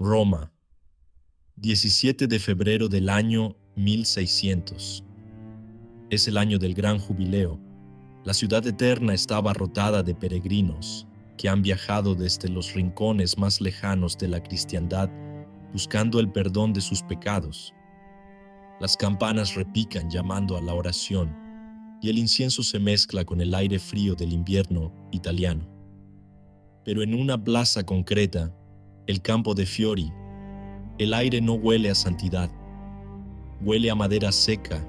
Roma, 17 de febrero del año 1600. Es el año del gran jubileo. La ciudad eterna está abarrotada de peregrinos que han viajado desde los rincones más lejanos de la cristiandad buscando el perdón de sus pecados. Las campanas repican llamando a la oración y el incienso se mezcla con el aire frío del invierno italiano. Pero en una plaza concreta, el campo de Fiori, el aire no huele a santidad, huele a madera seca,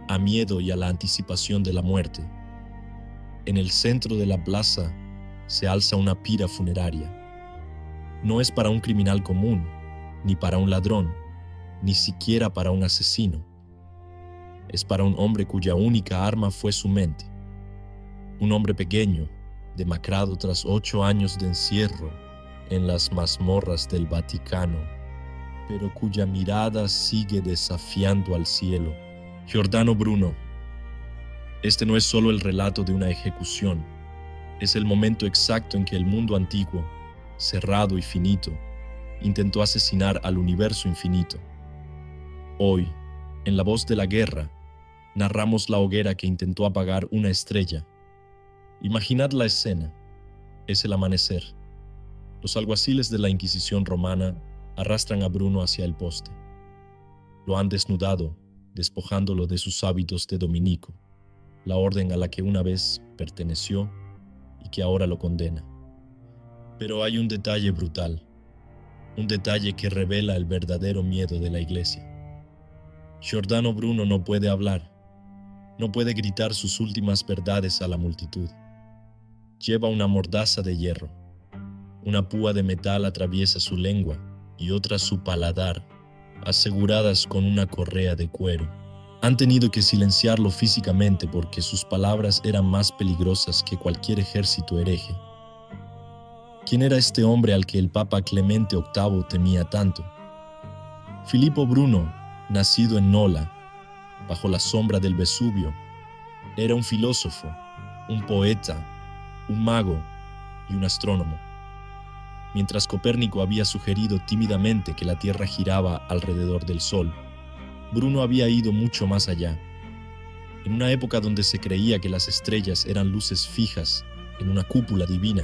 a miedo y a la anticipación de la muerte. En el centro de la plaza se alza una pira funeraria. No es para un criminal común, ni para un ladrón, ni siquiera para un asesino. Es para un hombre cuya única arma fue su mente. Un hombre pequeño, demacrado tras 8 años de encierro en las mazmorras del Vaticano, pero cuya mirada sigue desafiando al cielo. Giordano Bruno. Este no es solo el relato de una ejecución, es el momento exacto en que el mundo antiguo, cerrado y finito, intentó asesinar al universo infinito. Hoy, en La Voz de la Guerra, narramos la hoguera que intentó apagar una estrella. Imaginad la escena. Es el amanecer. Los alguaciles de la Inquisición romana arrastran a Bruno hacia el poste. Lo han desnudado, despojándolo de sus hábitos de dominico, la orden a la que una vez perteneció y que ahora lo condena. Pero hay un detalle brutal, un detalle que revela el verdadero miedo de la Iglesia. Giordano Bruno no puede hablar, no puede gritar sus últimas verdades a la multitud. Lleva una mordaza de hierro. Una púa de metal atraviesa su lengua y otra su paladar, aseguradas con una correa de cuero. Han tenido que silenciarlo físicamente porque sus palabras eran más peligrosas que cualquier ejército hereje. ¿Quién era este hombre al que el Papa Clemente VIII temía tanto? Filippo Bruno, nacido en Nola, bajo la sombra del Vesubio, era un filósofo, un poeta, un mago y un astrónomo. Mientras Copérnico había sugerido tímidamente que la Tierra giraba alrededor del Sol, Bruno había ido mucho más allá. En una época donde se creía que las estrellas eran luces fijas en una cúpula divina,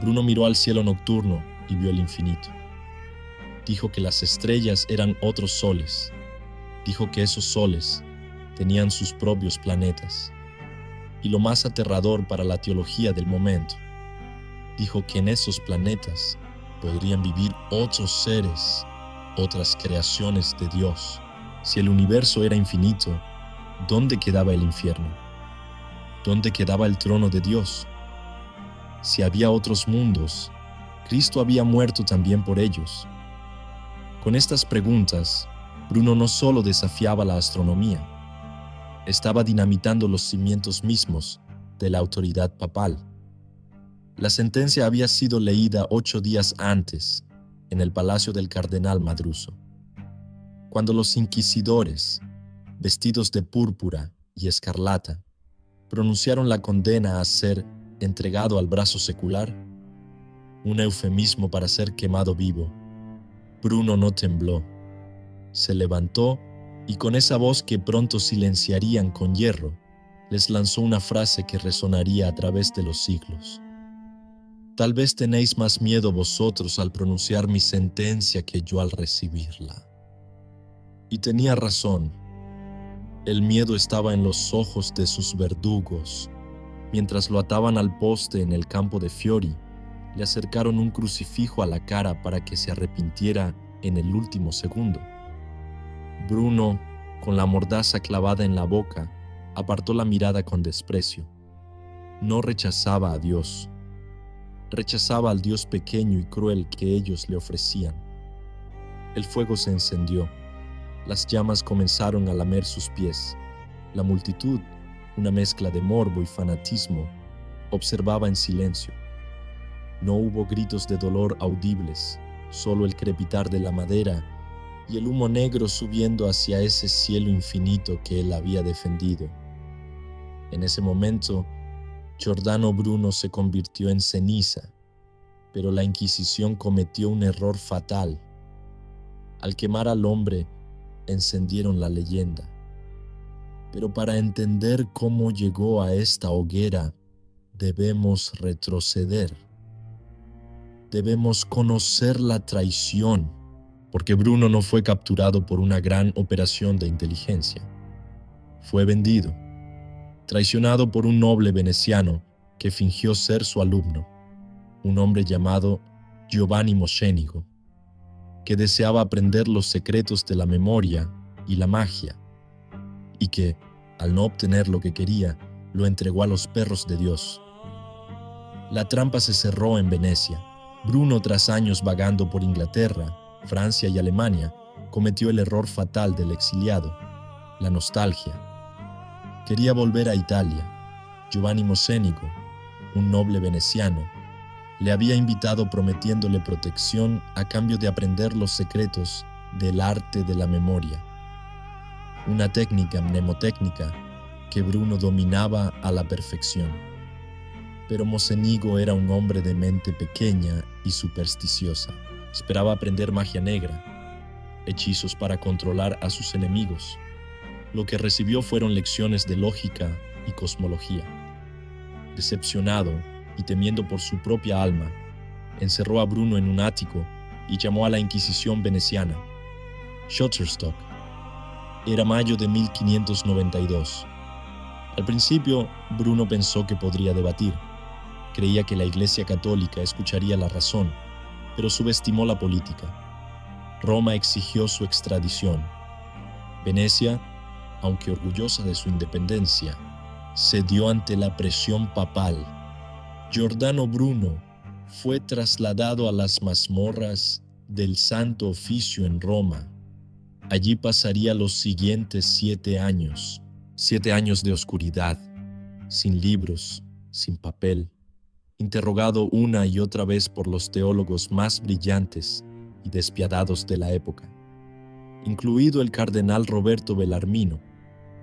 Bruno miró al cielo nocturno y vio el infinito. Dijo que las estrellas eran otros soles. Dijo que esos soles tenían sus propios planetas. Y lo más aterrador para la teología del momento, dijo que en esos planetas podrían vivir otros seres, otras creaciones de Dios. Si el universo era infinito, ¿dónde quedaba el infierno? ¿Dónde quedaba el trono de Dios? Si había otros mundos, Cristo había muerto también por ellos. Con estas preguntas, Bruno no solo desafiaba la astronomía, estaba dinamitando los cimientos mismos de la autoridad papal. La sentencia había sido leída 8 días antes, en el palacio del cardenal Madruso. Cuando los inquisidores, vestidos de púrpura y escarlata, pronunciaron la condena a ser entregado al brazo secular, un eufemismo para ser quemado vivo, Bruno no tembló. Se levantó y con esa voz que pronto silenciarían con hierro, les lanzó una frase que resonaría a través de los siglos. Tal vez tenéis más miedo vosotros al pronunciar mi sentencia que yo al recibirla. Y tenía razón. El miedo estaba en los ojos de sus verdugos. Mientras lo ataban al poste en el campo de Fiori, le acercaron un crucifijo a la cara para que se arrepintiera en el último segundo. Bruno, con la mordaza clavada en la boca, apartó la mirada con desprecio. No rechazaba a Dios. Rechazaba al Dios pequeño y cruel que ellos le ofrecían. El fuego se encendió. Las llamas comenzaron a lamer sus pies. La multitud, una mezcla de morbo y fanatismo, observaba en silencio. No hubo gritos de dolor audibles, solo el crepitar de la madera y el humo negro subiendo hacia ese cielo infinito que él había defendido. En ese momento, Giordano Bruno se convirtió en ceniza, Pero la Inquisición cometió un error fatal. Al quemar al hombre, encendieron la leyenda. Pero para entender cómo llegó a esta hoguera, debemos retroceder. Debemos conocer la traición, porque Bruno no fue capturado por una gran operación de inteligencia. Fue vendido, traicionado por un noble veneciano que fingió ser su alumno, un hombre llamado Giovanni Mocenigo, que deseaba aprender los secretos de la memoria y la magia, y que, al no obtener lo que quería, lo entregó a los perros de Dios. La trampa se cerró en Venecia. Bruno, tras años vagando por Inglaterra, Francia y Alemania, cometió el error fatal del exiliado, la nostalgia. Quería volver a Italia. Giovanni Mocenigo, un noble veneciano, le había invitado prometiéndole protección a cambio de aprender los secretos del arte de la memoria, una técnica mnemotécnica que Bruno dominaba a la perfección. Pero Mocenigo era un hombre de mente pequeña y supersticiosa. Esperaba aprender magia negra, hechizos para controlar a sus enemigos. Lo que recibió fueron lecciones de lógica y cosmología. Decepcionado y temiendo por su propia alma, encerró a Bruno en un ático y llamó a la Inquisición veneciana. Shutterstock. Era mayo de 1592. Al principio, Bruno pensó que podría debatir. Creía que la Iglesia Católica escucharía la razón, pero subestimó la política. Roma exigió su extradición. Venecia, aunque orgullosa de su independencia, cedió ante la presión papal. Giordano Bruno fue trasladado a las mazmorras del Santo Oficio en Roma. Allí pasaría los siguientes 7 años. 7 años de oscuridad, sin libros, sin papel, interrogado una y otra vez por los teólogos más brillantes y despiadados de la época, incluido el cardenal Roberto Bellarmino,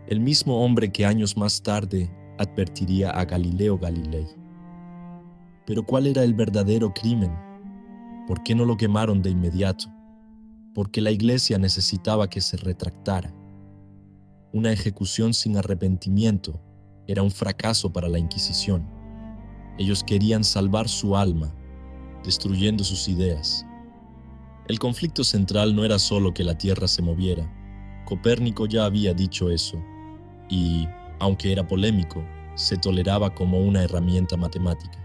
el mismo hombre que años más tarde advertiría a Galileo Galilei. Pero ¿cuál era el verdadero crimen? ¿Por qué no lo quemaron de inmediato? Porque la Iglesia necesitaba que se retractara. Una ejecución sin arrepentimiento era un fracaso para la Inquisición. Ellos querían salvar su alma, destruyendo sus ideas. El conflicto central no era solo que la Tierra se moviera. Copérnico ya había dicho eso, y, aunque era polémico, se toleraba como una herramienta matemática.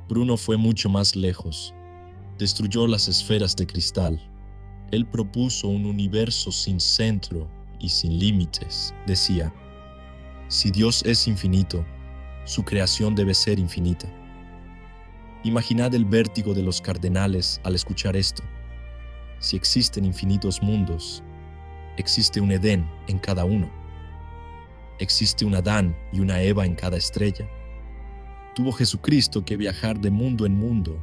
Bruno fue mucho más lejos. Destruyó las esferas de cristal. Él propuso un universo sin centro y sin límites. Decía, si Dios es infinito, su creación debe ser infinita. Imaginad el vértigo de los cardenales al escuchar esto. Si existen infinitos mundos, existe un Edén en cada uno. Existe un Adán y una Eva en cada estrella. Tuvo Jesucristo que viajar de mundo en mundo,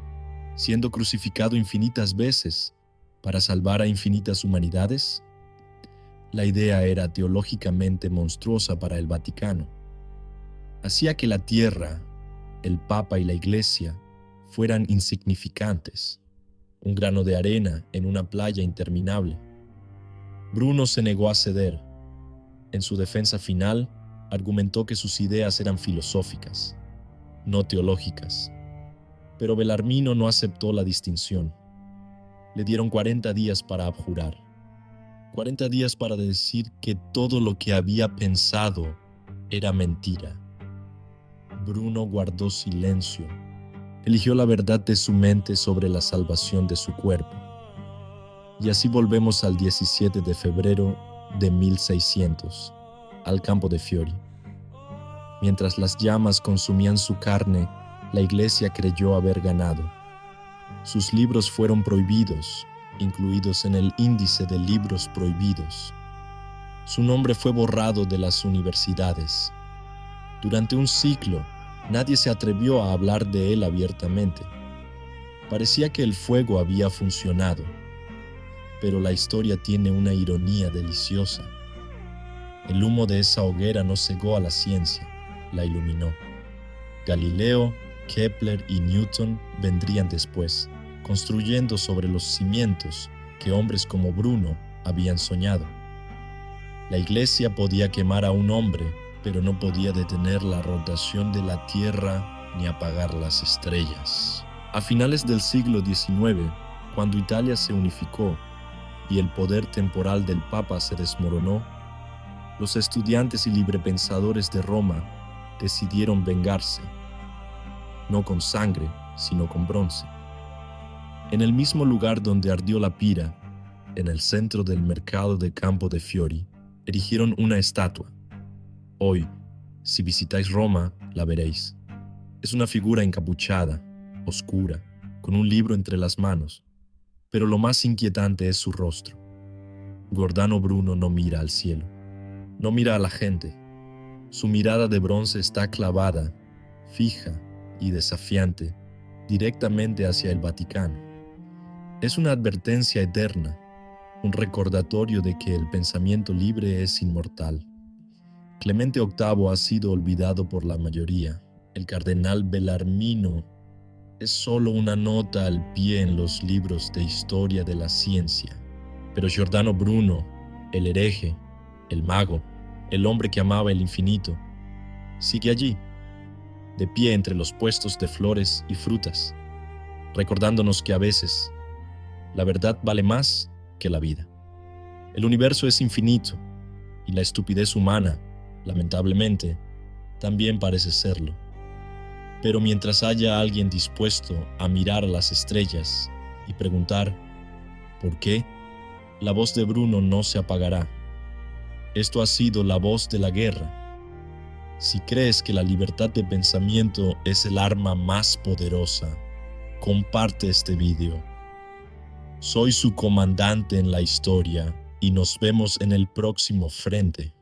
siendo crucificado infinitas veces para salvar a infinitas humanidades. La idea era teológicamente monstruosa para el Vaticano. Hacía que la Tierra, el Papa y la Iglesia fueran insignificantes, un grano de arena en una playa interminable. Bruno se negó a ceder. En su defensa final, argumentó que sus ideas eran filosóficas, no teológicas. Pero Bellarmino no aceptó la distinción. Le dieron 40 días para abjurar. 40 días para decir que todo lo que había pensado era mentira. Bruno guardó silencio. Eligió la verdad de su mente sobre la salvación de su cuerpo. Y así volvemos al 17 de febrero de 1600, al campo de Fiori. Mientras las llamas consumían su carne, la Iglesia creyó haber ganado. Sus libros fueron prohibidos, incluidos en el índice de libros prohibidos. Su nombre fue borrado de las universidades. Durante un siglo, nadie se atrevió a hablar de él abiertamente. Parecía que el fuego había funcionado, pero la historia tiene una ironía deliciosa. El humo de esa hoguera no cegó a la ciencia, la iluminó. Galileo Kepler y Newton vendrían después, construyendo sobre los cimientos que hombres como Bruno habían soñado. La Iglesia podía quemar a un hombre, pero no podía detener la rotación de la Tierra ni apagar las estrellas. A finales del siglo XIX, cuando Italia se unificó y el poder temporal del Papa se desmoronó, los estudiantes y librepensadores de Roma decidieron vengarse, no con sangre, sino con bronce. En el mismo lugar donde ardió la pira, en el centro del mercado de Campo de Fiori, erigieron una estatua. Hoy, si visitáis Roma, la veréis. Es una figura encapuchada, oscura, con un libro entre las manos, pero lo más inquietante es su rostro. Giordano Bruno no mira al cielo, no mira a la gente. Su mirada de bronce está clavada, fija y desafiante, directamente hacia el Vaticano. Es una advertencia eterna, un recordatorio de que el pensamiento libre es inmortal. Clemente VIII ha sido olvidado por la mayoría. El cardenal Bellarmino es solo una nota al pie en los libros de historia de la ciencia. Pero Giordano Bruno, el hereje, el mago, el hombre que amaba el infinito, sigue allí, de pie entre los puestos de flores y frutas, recordándonos que a veces la verdad vale más que la vida. El universo es infinito y la estupidez humana, lamentablemente, también parece serlo. Pero mientras haya alguien dispuesto a mirar a las estrellas y preguntar ¿por qué?, la voz de Bruno no se apagará. Esto ha sido la voz de la guerra. Si crees que la libertad de pensamiento es el arma más poderosa, comparte este video. Soy su comandante en la historia y nos vemos en el próximo frente.